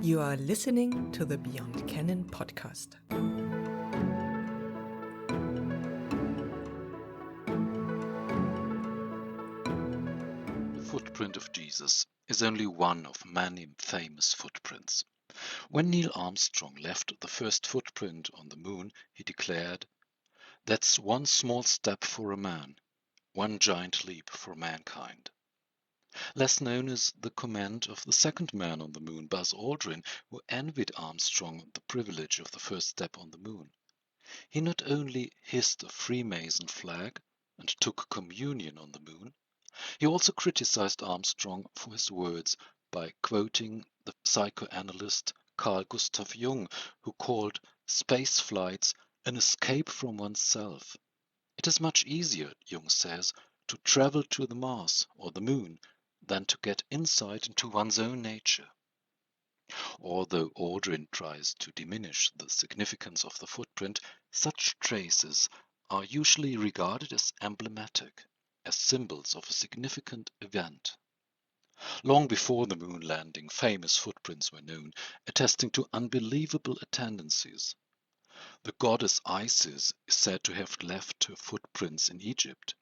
You are listening to the Beyond Canon podcast. The footprint of Jesus is only one of many famous footprints. When Neil Armstrong left the first footprint on the moon, he declared, "That's one small step for a man, one giant leap for mankind." Less known is the comment of the second man on the moon, Buzz Aldrin, who envied Armstrong the privilege of the first step on the moon. He not only hissed a Freemason flag and took communion on the moon, he also criticized Armstrong for his words by quoting the psychoanalyst Carl Gustav Jung, who called space flights an escape from oneself. It is much easier, Jung says, to travel to the Mars or the Moon than to get insight into one's own nature. Although Aldrin tries to diminish the significance of the footprint, such traces are usually regarded as emblematic, as symbols of a significant event. Long before the moon landing, famous footprints were known, attesting to unbelievable tendencies. The goddess Isis is said to have left her footprints in Egypt.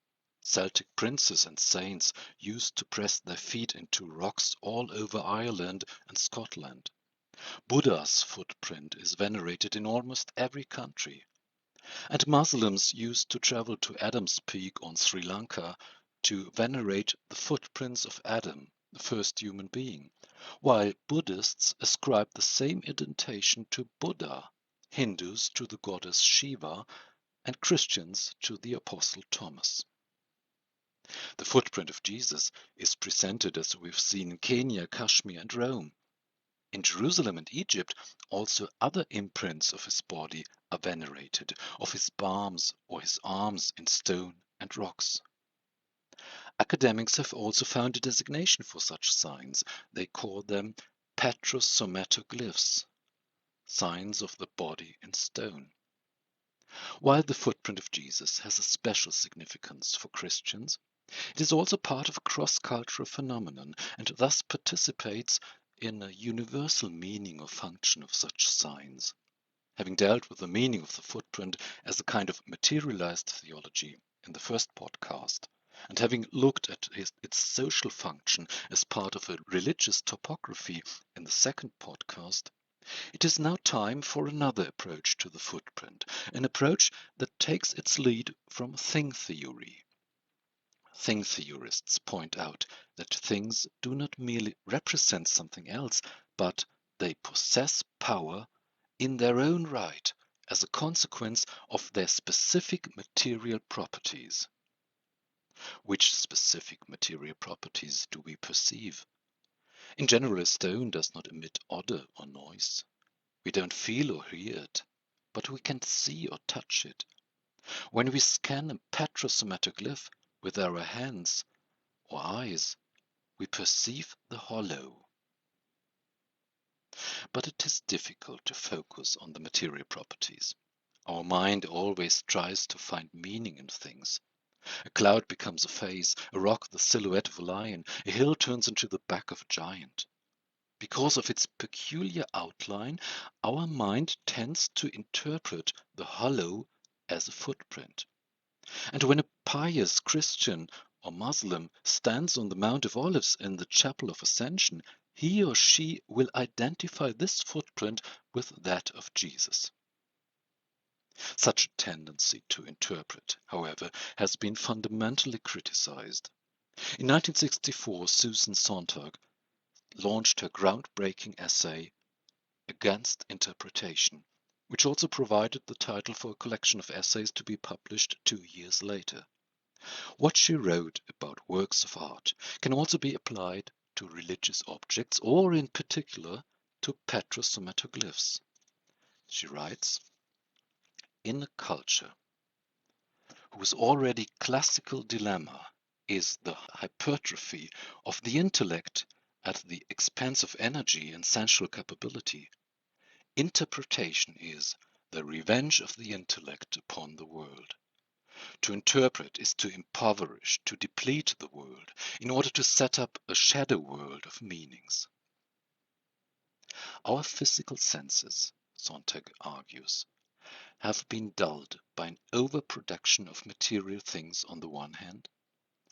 Celtic princes and saints used to press their feet into rocks all over Ireland and Scotland. Buddha's footprint is venerated in almost every country. And Muslims used to travel to Adam's Peak on Sri Lanka to venerate the footprints of Adam, the first human being, while Buddhists ascribe the same indentation to Buddha, Hindus to the goddess Shiva, and Christians to the Apostle Thomas. The footprint of Jesus is presented as we've seen in Kenya, Kashmir, and Rome. In Jerusalem and Egypt, also other imprints of his body are venerated, of his palms or his arms in stone and rocks. Academics have also found a designation for such signs. They call them petrossomatoglyphs, signs of the body in stone. While the footprint of Jesus has a special significance for Christians, it is also part of a cross-cultural phenomenon and thus participates in a universal meaning or function of such signs. Having dealt with the meaning of the footprint as a kind of materialized theology in the first podcast, and having looked at its social function as part of a religious topography in the second podcast, it is now time for another approach to the footprint, an approach that takes its lead from thing theory. Thing theorists point out that things do not merely represent something else, but they possess power in their own right as a consequence of their specific material properties. Which specific material properties do we perceive? In general, a stone does not emit odor or noise. We don't feel or hear it, but we can see or touch it. When we scan a petrossomatoglyph with our hands or eyes, we perceive the hollow. But it is difficult to focus on the material properties. Our mind always tries to find meaning in things. A cloud becomes a face, a rock the silhouette of a lion, a hill turns into the back of a giant. Because of its peculiar outline, our mind tends to interpret the hollow as a footprint. And when a pious Christian or Muslim stands on the Mount of Olives in the Chapel of Ascension, he or she will identify this footprint with that of Jesus. Such a tendency to interpret, however, has been fundamentally criticized. In 1964, Susan Sontag launched her groundbreaking essay, Against Interpretation, which also provided the title for a collection of essays to be published 2 years later. What she wrote about works of art can also be applied to religious objects or, in particular, to petrossomatoglyphs. She writes, "In a culture whose already classical dilemma is the hypertrophy of the intellect at the expense of energy and sensual capability, interpretation is the revenge of the intellect upon the world. To interpret is to impoverish, to deplete the world, in order to set up a shadow world of meanings." Our physical senses, Sontag argues, have been dulled by an overproduction of material things on the one hand.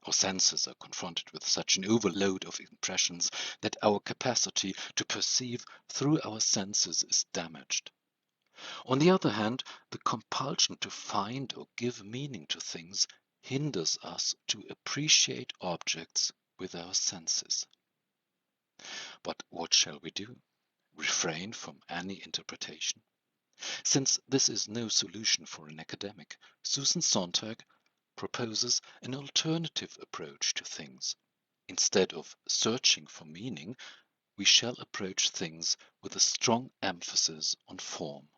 Our senses are confronted with such an overload of impressions that our capacity to perceive through our senses is damaged. On the other hand, the compulsion to find or give meaning to things hinders us to appreciate objects with our senses. But what shall we do? Refrain from any interpretation? Since this is no solution for an academic, Susan Sontag proposes an alternative approach to things. Instead of searching for meaning, we shall approach things with a strong emphasis on form.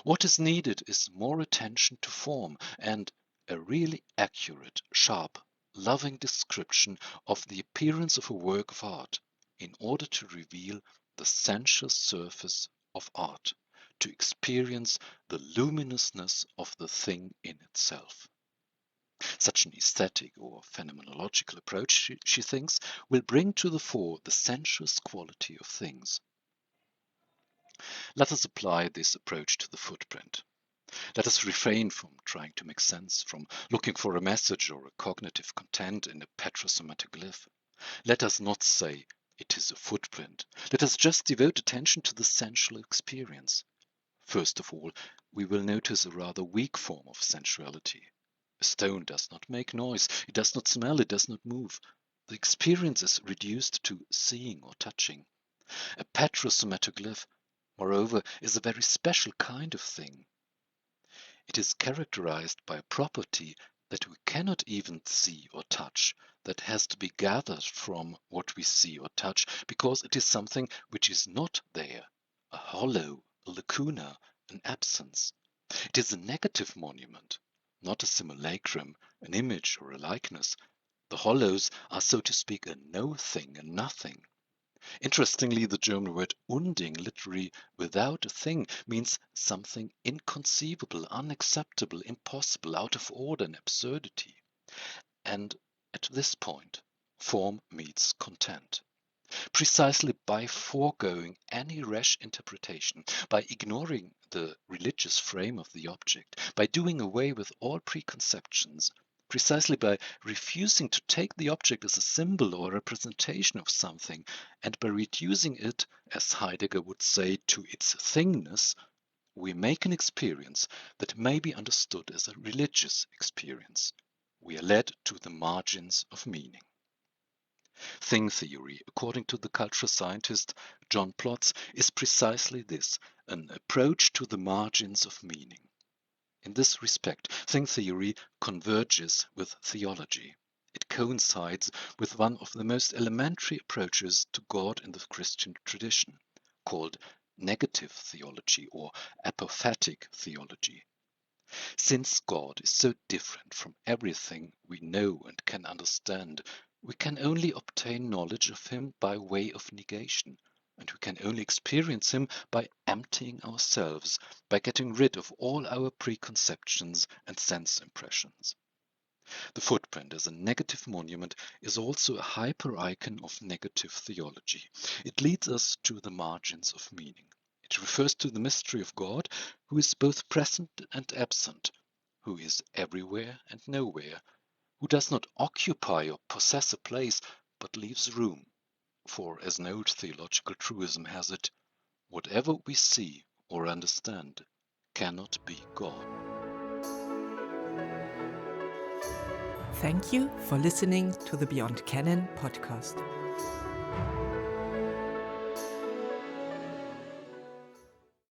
What is needed is more attention to form and a really accurate, sharp, loving description of the appearance of a work of art in order to reveal the sensuous surface of art, to experience the luminousness of the thing in itself. Such an aesthetic or phenomenological approach, she thinks, will bring to the fore the sensuous quality of things. Let us apply this approach to the footprint. Let us refrain from trying to make sense, from looking for a message or a cognitive content in a petrosomatic glyph. Let us not say it is a footprint. Let us just devote attention to the sensual experience. First of all, we will notice a rather weak form of sensuality. A stone does not make noise, it does not smell, it does not move. The experience is reduced to seeing or touching. A petrosomatoglyph, moreover, is a very special kind of thing. It is characterized by a property that we cannot even see or touch, that has to be gathered from what we see or touch, because it is something which is not there, a hollow, a lacuna, an absence. It is a negative monument, not a simulacrum, an image or a likeness. The hollows are, so to speak, a no thing, a nothing. Interestingly, the German word Unding, literally without a thing, means something inconceivable, unacceptable, impossible, out of order, and absurdity. And at this point, form meets content. Precisely by foregoing any rash interpretation, by ignoring the religious frame of the object, by doing away with all preconceptions, precisely by refusing to take the object as a symbol or representation of something, and by reducing it, as Heidegger would say, to its thingness, we make an experience that may be understood as a religious experience. We are led to the margins of meaning. Thing theory, according to the cultural scientist John Plotz, is precisely this, an approach to the margins of meaning. In this respect, thing theory converges with theology. It coincides with one of the most elementary approaches to God in the Christian tradition, called negative theology or apophatic theology. Since God is so different from everything we know and can understand, we can only obtain knowledge of him by way of negation, and we can only experience him by emptying ourselves, by getting rid of all our preconceptions and sense impressions. The footprint as a negative monument is also a hyper-icon of negative theology. It leads us to the margins of meaning. It refers to the mystery of God, who is both present and absent, who is everywhere and nowhere, who does not occupy or possess a place, but leaves room. For, as an old theological truism has it, whatever we see or understand cannot be God. Thank you for listening to the Beyond Canon podcast.